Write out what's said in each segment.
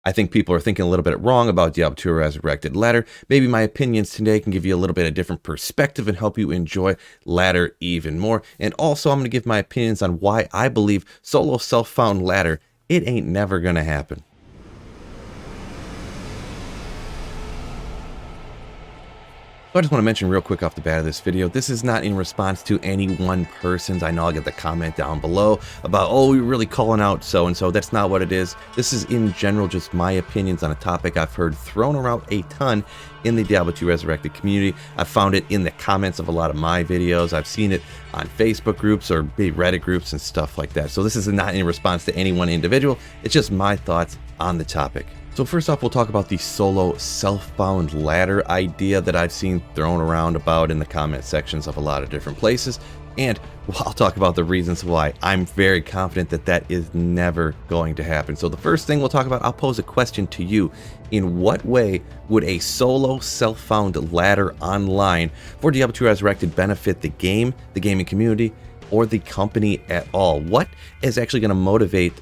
I think people are thinking a little bit wrong about Diablo 2 Resurrected Ladder. Maybe my opinions today can give you a little bit of different perspective and help you enjoy Ladder even more. And also, I'm going to give my opinions on why I believe solo self-found Ladder, it ain't never going to happen. So I just want to mention real quick off the bat of this video, this is not in response to any one person's. I know I'll get the comment down below about, oh, you're really calling out so-and-so. That's not what it is. This is in general just my opinions on a topic I've heard thrown around a ton in the Diablo 2 Resurrected community. I've found it in the comments of a lot of my videos. I've seen it on Facebook groups or Reddit groups and stuff like that. So this is not in response to any one individual. It's just my thoughts on the topic. So first off, we'll talk about the solo self-found ladder idea that I've seen thrown around about in the comment sections of a lot of different places. And I'll talk about the reasons why I'm very confident that that is never going to happen. So the first thing we'll talk about, I'll pose a question to you. In what way would a solo self-found ladder online for Diablo 2 Resurrected benefit the game, the gaming community, or the company at all? What is actually going to motivate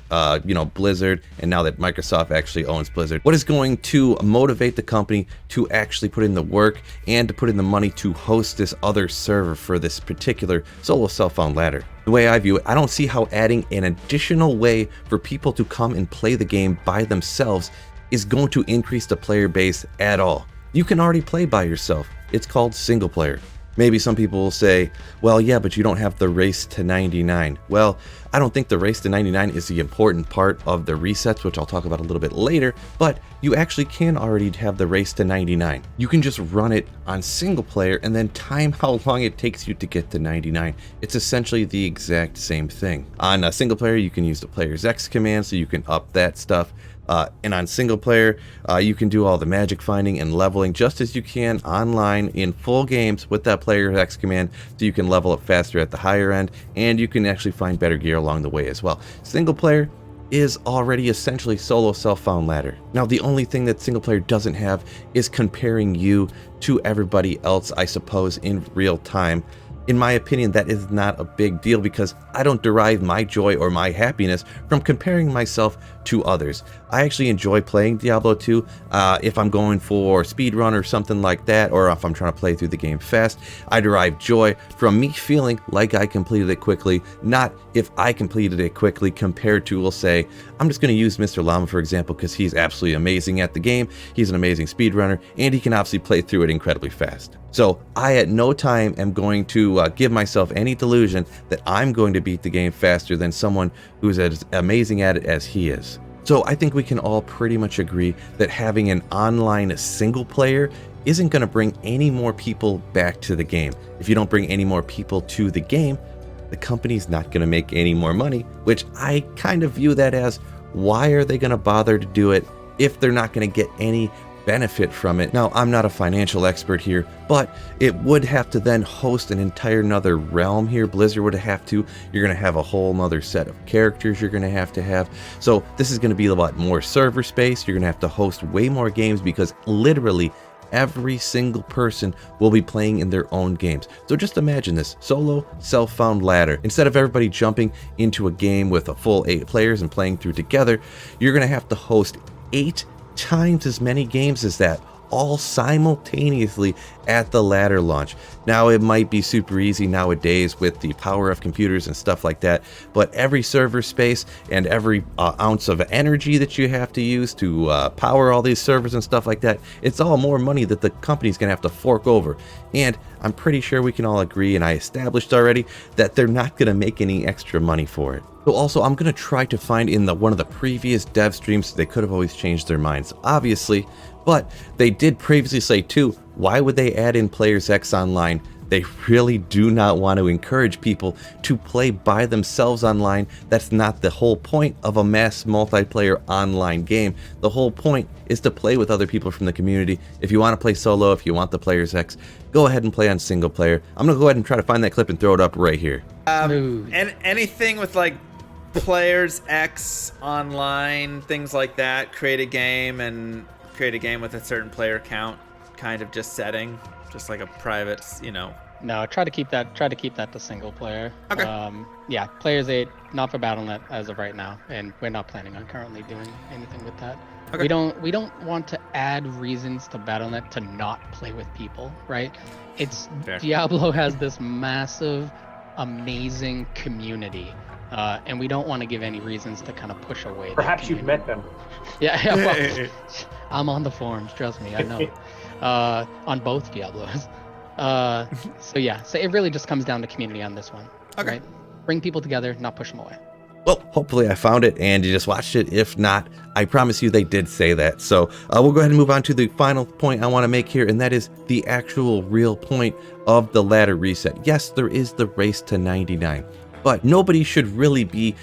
Blizzard, and now that Microsoft actually owns Blizzard, what is going to motivate the company to actually put in the work and to put in the money to host this other server for this particular solo self-found ladder? The way I view it, I don't see how adding an additional way for people to come and play the game by themselves is going to increase the player base at all. You can already play by yourself. It's called single player. Maybe some people will say, well, yeah, but you don't have the race to 99. Well, I don't think the race to 99 is the important part of the resets, which I'll talk about a little bit later, but you actually can already have the race to 99. You can just run it on single player and then time how long it takes you to get to 99. It's essentially the exact same thing. On a single player, you can use the player's X command, so you can up that stuff. And on single player, you can do all the magic finding and leveling just as you can online in full games with that player's X command, so you can level up faster at the higher end, and you can actually find better gear along the way as well. Single player is already essentially solo self-found ladder. Now, the only thing that single player doesn't have is comparing you to everybody else, I suppose, in real time. In my opinion, that is not a big deal because I don't derive my joy or my happiness from comparing myself to others. I actually enjoy playing Diablo 2 if I'm going for speedrun or something like that, or if I'm trying to play through the game fast. I derive joy from me feeling like I completed it quickly, not if I completed it quickly compared to, we'll say, I'm just going to use Mr. Llama for example because he's absolutely amazing at the game, he's an amazing speedrunner, and he can obviously play through it incredibly fast. So I at no time am going to give myself any delusion that I'm going to beat the game faster than someone who's as amazing at it as he is. So I think we can all pretty much agree that having an online single player isn't going to bring any more people back to the game. If you don't bring any more people to the game, the company's not going to make any more money, which I kind of view that as, why are they going to bother to do it if they're not going to get any benefit from it? Now, I'm not a financial expert here, but it would have to then host an entire another realm here. Blizzard would have to. You're going to have a whole nother set of characters you're going to have. So this is going to be a lot more server space. You're going to have to host way more games because literally every single person will be playing in their own games. So just imagine this solo self-found ladder. Instead of everybody jumping into a game with a full 8 players and playing through together, you're going to have to host 8 times as many games as that, all simultaneously at the ladder launch. Now, it might be super easy nowadays with the power of computers and stuff like that, but every server space and every ounce of energy that you have to use to power all these servers and stuff like that, it's all more money that the company's gonna have to fork over. And I'm pretty sure we can all agree, and I established already, that they're not gonna make any extra money for it. So also, I'm going to try to find in one of the previous dev streams, they could have always changed their minds, obviously, but they did previously say too, why would they add in Players X online? They really do not want to encourage people to play by themselves online. That's not the whole point of a mass multiplayer online game. The whole point is to play with other people from the community. If you want to play solo, if you want the Players X, go ahead and play on single player. I'm going to go ahead and try to find that clip and throw it up right here. And anything with like Players X online, things like that, create a game with a certain player count kind of just setting, just like a private, No, try to keep that to single player. Okay. Yeah, Players 8 not for Battle.net as of right now, and we're not planning on currently doing anything with that. We don't want to add reasons to Battle.net to not play with people, right? It's Fair. Diablo has this massive, amazing community, and we don't want to give any reasons to kind of push away. that Perhaps you've community. met them. Yeah, well, I'm on the forums, trust me, I know. On both Diablos. So yeah, so it really just comes down to community on this one. Okay. Right? Bring people together, not push them away. Well, hopefully I found it and you just watched it. If not, I promise you they did say that. So we'll go ahead and move on to the final point I want to make here, and that is the actual real point of the ladder reset. Yes, there is the race to 99, but nobody should really be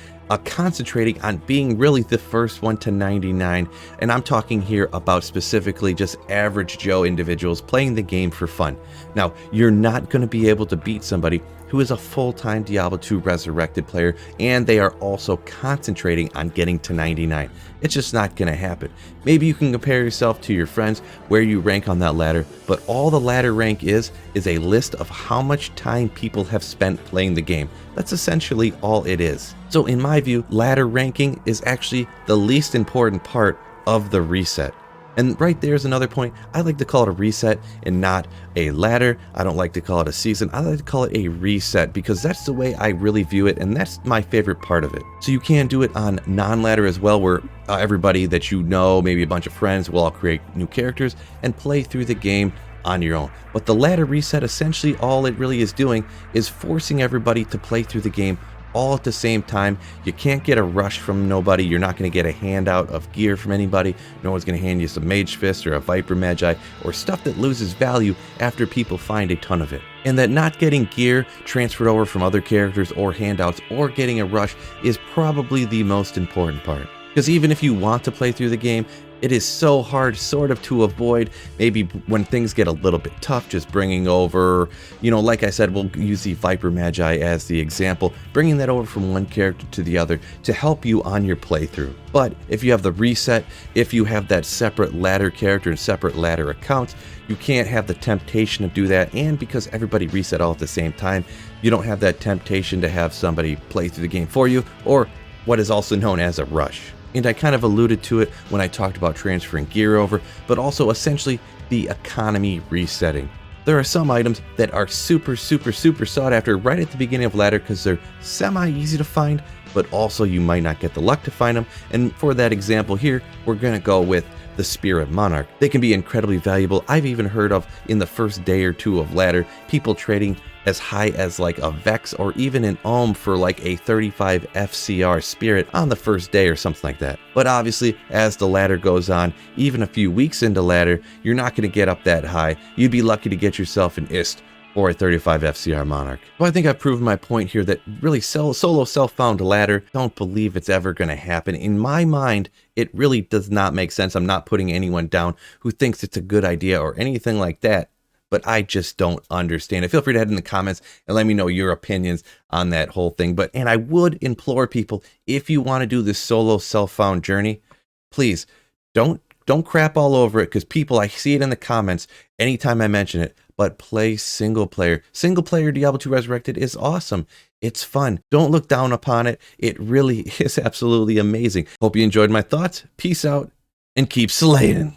concentrating on being really the first one to 99. And I'm talking here about specifically just average Joe individuals playing the game for fun. Now, you're not going to be able to beat somebody who is a full-time Diablo 2 Resurrected player, and they are also concentrating on getting to 99. It's just not going to happen. Maybe you can compare yourself to your friends where you rank on that ladder, but all the ladder rank is a list of how much time people have spent playing the game. That's essentially all it is. So in my view, ladder ranking is actually the least important part of the reset. And right there's another point. I like to call it a reset and not a ladder. I don't like to call it a season. I like to call it a reset because that's the way I really view it, and that's my favorite part of it. So you can do it on non-ladder as well, where everybody that you know, maybe a bunch of friends, will all create new characters and play through the game on your own. But the ladder reset, essentially all it really is doing is forcing everybody to play through the game all at the same time. You can't get a rush from nobody. You're not going to get a handout of gear from anybody. No one's going to hand you some Mage Fist or a Viper Magi or stuff that loses value after people find a ton of it. And that not getting gear transferred over from other characters or handouts or getting a rush is probably the most important part. Because even if you want to play through the game, it is so hard sort of to avoid maybe when things get a little bit tough, just bringing over, like I said, we'll use the Viper Magi as the example, bringing that over from one character to the other to help you on your playthrough. But if you have the reset, if you have that separate ladder character and separate ladder accounts, you can't have the temptation to do that. And because everybody reset all at the same time, you don't have that temptation to have somebody play through the game for you, or what is also known as a rush. And I kind of alluded to it when I talked about transferring gear over, but also essentially the economy resetting. There are some items that are super sought after right at the beginning of ladder because they're semi-easy to find, but also you might not get the luck to find them. And for that example here, we're going to go with the Spirit Monarch. They can be incredibly valuable. I've even heard of, in the first day or two of ladder, people trading as high as like a Vex or even an Ohm for like a 35 FCR Spirit on the first day or something like that. But obviously, as the ladder goes on, even a few weeks into ladder, you're not going to get up that high. You'd be lucky to get yourself an IST or a 35 FCR Monarch. Well, I think I've proven my point here that really solo self-found ladder, don't believe it's ever going to happen. In my mind, it really does not make sense. I'm not putting anyone down who thinks it's a good idea or anything like that, but I just don't understand it. Feel free to head in the comments and let me know your opinions on that whole thing. And I would implore people, if you want to do this solo self-found journey, please don't crap all over it, because people, I see it in the comments anytime I mention it, but play single player. Single player Diablo 2 Resurrected is awesome. It's fun. Don't look down upon it. It really is absolutely amazing. Hope you enjoyed my thoughts. Peace out and keep slaying.